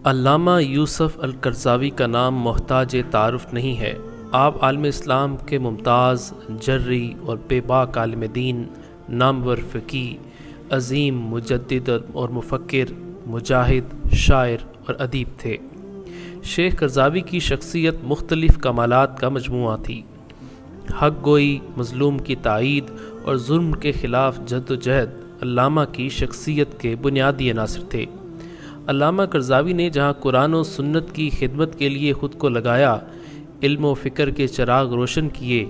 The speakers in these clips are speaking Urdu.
علامہ یوسف القرضاوی کا نام محتاج تعارف نہیں ہے۔ آپ عالم اسلام کے ممتاز، جرری اور بے باک عالم دین، نامور فقیہ، عظیم مجدد اور مفکر، مجاہد، شاعر اور ادیب تھے۔ شیخ قرضاوی کی شخصیت مختلف کمالات کا مجموعہ تھی۔ حق گوئی، مظلوم کی تائید اور ظلم کے خلاف جدوجہد علامہ کی شخصیت کے بنیادی عناصر تھے۔ علامہ قرضاوی نے جہاں قرآن و سنت کی خدمت کے لیے خود کو لگایا، علم و فکر کے چراغ روشن کیے،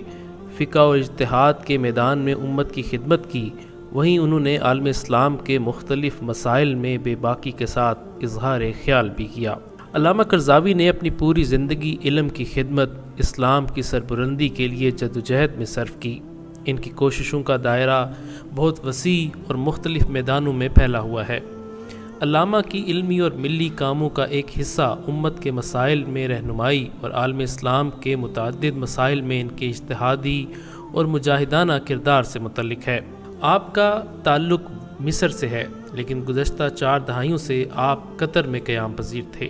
فقہ و اجتہاد کے میدان میں امت کی خدمت کی، وہیں انہوں نے عالم اسلام کے مختلف مسائل میں بے باکی کے ساتھ اظہار خیال بھی کیا۔ علامہ قرضاوی نے اپنی پوری زندگی علم کی خدمت، اسلام کی سربلندی کے لیے جدوجہد میں صرف کی۔ ان کی کوششوں کا دائرہ بہت وسیع اور مختلف میدانوں میں پھیلا ہوا ہے۔ علامہ کی علمی اور ملی کاموں کا ایک حصہ امت کے مسائل میں رہنمائی اور عالم اسلام کے متعدد مسائل میں ان کے اجتہادی اور مجاہدانہ کردار سے متعلق ہے۔ آپ کا تعلق مصر سے ہے، لیکن گزشتہ 4 دہائیوں سے آپ قطر میں قیام پذیر تھے۔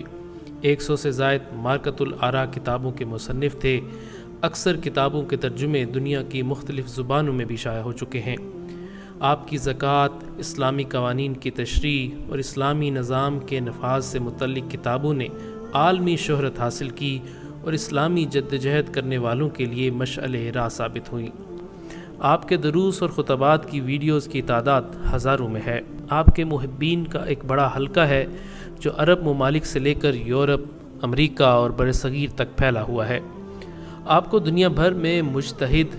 100 سے زائد مارکۃ الآراء کتابوں کے مصنف تھے۔ اکثر کتابوں کے ترجمے دنیا کی مختلف زبانوں میں بھی شائع ہو چکے ہیں۔ آپ کی زکوٰۃ، اسلامی قوانین کی تشریح اور اسلامی نظام کے نفاذ سے متعلق کتابوں نے عالمی شہرت حاصل کی اور اسلامی جدوجہد کرنے والوں کے لیے مشعل راہ ثابت ہوئیں۔ آپ کے دروس اور خطبات کی ویڈیوز کی تعداد ہزاروں میں ہے۔ آپ کے محبین کا ایک بڑا حلقہ ہے جو عرب ممالک سے لے کر یورپ، امریکہ اور برصغیر تک پھیلا ہوا ہے۔ آپ کو دنیا بھر میں مجتہد،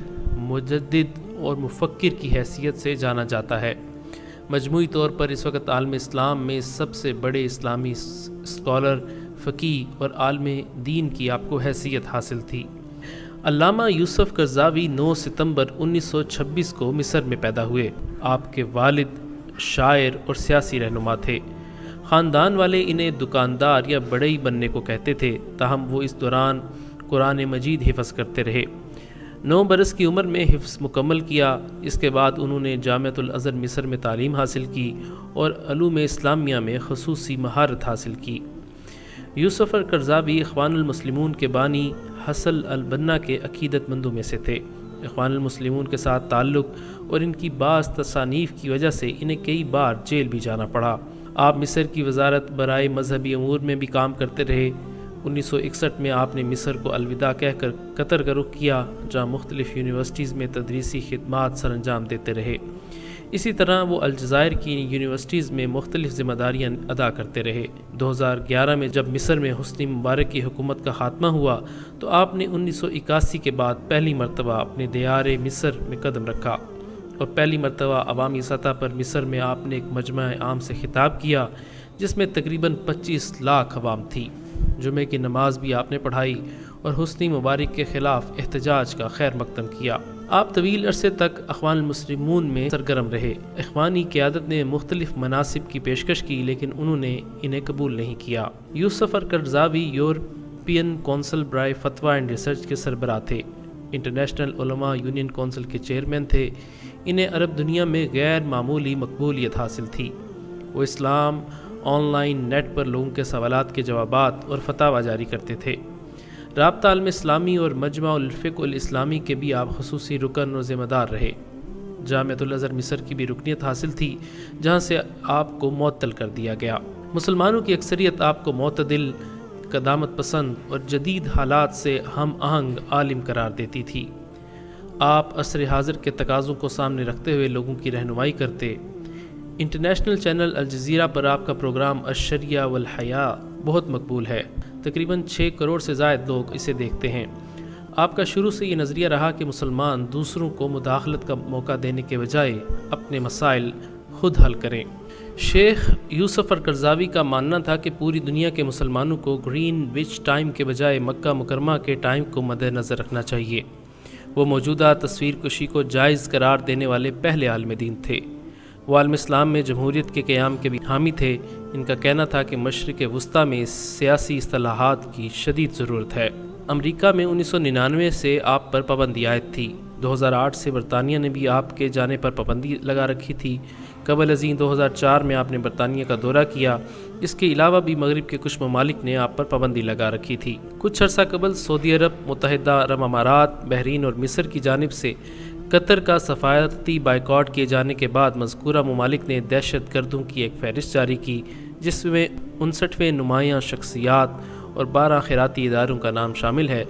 مجدد اور مفکر کی حیثیت سے جانا جاتا ہے۔ مجموعی طور پر اس وقت عالم اسلام میں سب سے بڑے اسلامی اسکالر، فقیہ اور عالم دین کی آپ کو حیثیت حاصل تھی۔ علامہ یوسف قرضاوی 9 ستمبر 1926 کو مصر میں پیدا ہوئے۔ آپ کے والد شاعر اور سیاسی رہنما تھے۔ خاندان والے انہیں دکاندار یا بڑئی بننے کو کہتے تھے، تاہم وہ اس دوران قرآن مجید حفظ کرتے رہے۔ 9 برس کی عمر میں حفظ مکمل کیا۔ اس کے بعد انہوں نے جامعۃ الازہر مصر میں تعلیم حاصل کی اور علوم اسلامیہ میں خصوصی مہارت حاصل کی۔ یوسف القرضاوی اخوان المسلمون کے بانی حسن البنا کے عقیدت مندوں میں سے تھے۔ اخوان المسلمون کے ساتھ تعلق اور ان کی بعض تصانیف کی وجہ سے انہیں کئی بار جیل بھی جانا پڑا۔ آپ مصر کی وزارت برائے مذہبی امور میں بھی کام کرتے رہے۔ 1961 میں آپ نے مصر کو الوداع کہہ کر قطر کا رخ کیا، جہاں مختلف یونیورسٹیز میں تدریسی خدمات سر انجام دیتے رہے۔ اسی طرح وہ الجزائر کی یونیورسٹیز میں مختلف ذمہ داریاں ادا کرتے رہے۔ 2011 میں جب مصر میں حسنی مبارک کی حکومت کا خاتمہ ہوا تو آپ نے 1981 کے بعد پہلی مرتبہ اپنے دیار مصر میں قدم رکھا اور پہلی مرتبہ عوامی سطح پر مصر میں آپ نے ایک مجمع عام سے خطاب کیا جس میں تقریباً 25 لاکھ عوام تھی۔ جمعے کی نماز بھی آپ نے پڑھائی اور حسنی مبارک کے خلاف احتجاج کا خیر مقدم کیا۔ آپ طویل عرصے تک اخوان المسلمون میں سرگرم رہے۔ اخوانی قیادت نے مختلف مناصب کی پیشکش کی، لیکن انہوں نے انہیں قبول نہیں کیا۔ یوسف القرضاوی یورپین کونسل برائے فتویٰ اینڈ ریسرچ کے سربراہ تھے۔ انٹرنیشنل علماء یونین کونسل کے چیئرمین تھے۔ انہیں عرب دنیا میں غیر معمولی مقبولیت حاصل تھی۔ وہ اسلام، آن لائن نیٹ پر لوگوں کے سوالات کے جوابات اور فتاوی جاری کرتے تھے۔ رابطہ عالم اسلامی اور مجمع الفقہ الاسلامی کے بھی آپ خصوصی رکن اور ذمہ دار رہے۔ جامعۃ الازہر مصر کی بھی رکنیت حاصل تھی، جہاں سے آپ کو معطل کر دیا گیا۔ مسلمانوں کی اکثریت آپ کو معتدل، قدامت پسند اور جدید حالات سے ہم آہنگ عالم قرار دیتی تھی۔ آپ عصر حاضر کے تقاضوں کو سامنے رکھتے ہوئے لوگوں کی رہنمائی کرتے۔ انٹرنیشنل چینل الجزیرہ پر آپ کا پروگرام الشریعہ والحیاء بہت مقبول ہے۔ تقریباً 6 کروڑ سے زائد لوگ اسے دیکھتے ہیں۔ آپ کا شروع سے یہ نظریہ رہا کہ مسلمان دوسروں کو مداخلت کا موقع دینے کے بجائے اپنے مسائل خود حل کریں۔ شیخ یوسف القرضاوی کا ماننا تھا کہ پوری دنیا کے مسلمانوں کو گرین وچ ٹائم کے بجائے مکہ مکرمہ کے ٹائم کو مد نظر رکھنا چاہیے۔ وہ موجودہ تصویر کشی کو جائز قرار دینے والے پہلے عالم دین تھے۔ وہ عالم اسلام میں جمہوریت کے قیام کے بھی حامی تھے۔ ان کا کہنا تھا کہ مشرق وسطیٰ میں سیاسی اصطلاحات کی شدید ضرورت ہے۔ امریکہ میں 1999 سے آپ پر پابندی عائد تھی۔ 2008 سے برطانیہ نے بھی آپ کے جانے پر پابندی لگا رکھی تھی۔ قبل ازیں 2004 میں آپ نے برطانیہ کا دورہ کیا۔ اس کے علاوہ بھی مغرب کے کچھ ممالک نے آپ پر پابندی لگا رکھی تھی۔ کچھ عرصہ قبل سعودی عرب، متحدہ عرب امارات، بحرین اور مصر کی جانب سے قطر کا سفارتی بائیکاٹ کیے جانے کے بعد مذکورہ ممالک نے دہشت گردوں کی ایک فہرست جاری کی، جس میں 59ویں نمایاں شخصیات اور 12 خیراتی اداروں کا نام شامل ہے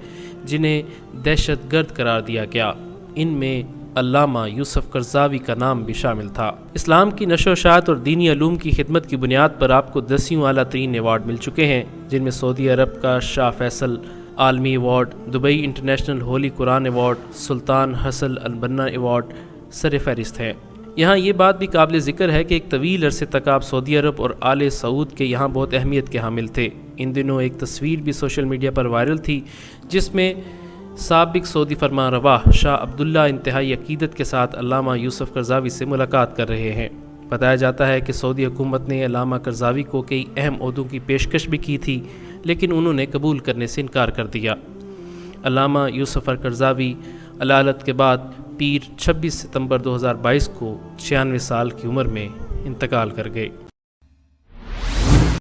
جنہیں دہشت گرد قرار دیا گیا۔ ان میں علامہ یوسف قرضاوی کا نام بھی شامل تھا۔ اسلام کی نشر و اشاعت اور دینی علوم کی خدمت کی بنیاد پر آپ کو 10 اعلیٰ ترین ایوارڈ مل چکے ہیں، جن میں سعودی عرب کا شاہ فیصل عالمی ایوارڈ، دبئی انٹرنیشنل ہولی قرآن ایوارڈ، سلطان حسن البنا ایوارڈ سر فہرست ہیں۔ یہاں یہ بات بھی قابل ذکر ہے کہ ایک طویل عرصے تک آپ سعودی عرب اور آل سعود کے یہاں بہت اہمیت کے حامل تھے۔ ان دنوں ایک تصویر بھی سوشل میڈیا پر وائرل تھی جس میں سابق سعودی فرمان روا شاہ عبداللہ انتہائی عقیدت کے ساتھ علامہ یوسف قرضاوی سے ملاقات کر رہے ہیں۔ بتایا جاتا ہے کہ سعودی حکومت نے علامہ قرضاوی کو کئی اہم عہدوں کی پیشکش بھی کی تھی، لیکن انہوں نے قبول کرنے سے انکار کر دیا۔ علامہ یوسف قرضاوی علالت کے بعد پیر 26 ستمبر 2022 کو 96 سال کی عمر میں انتقال کر گئے۔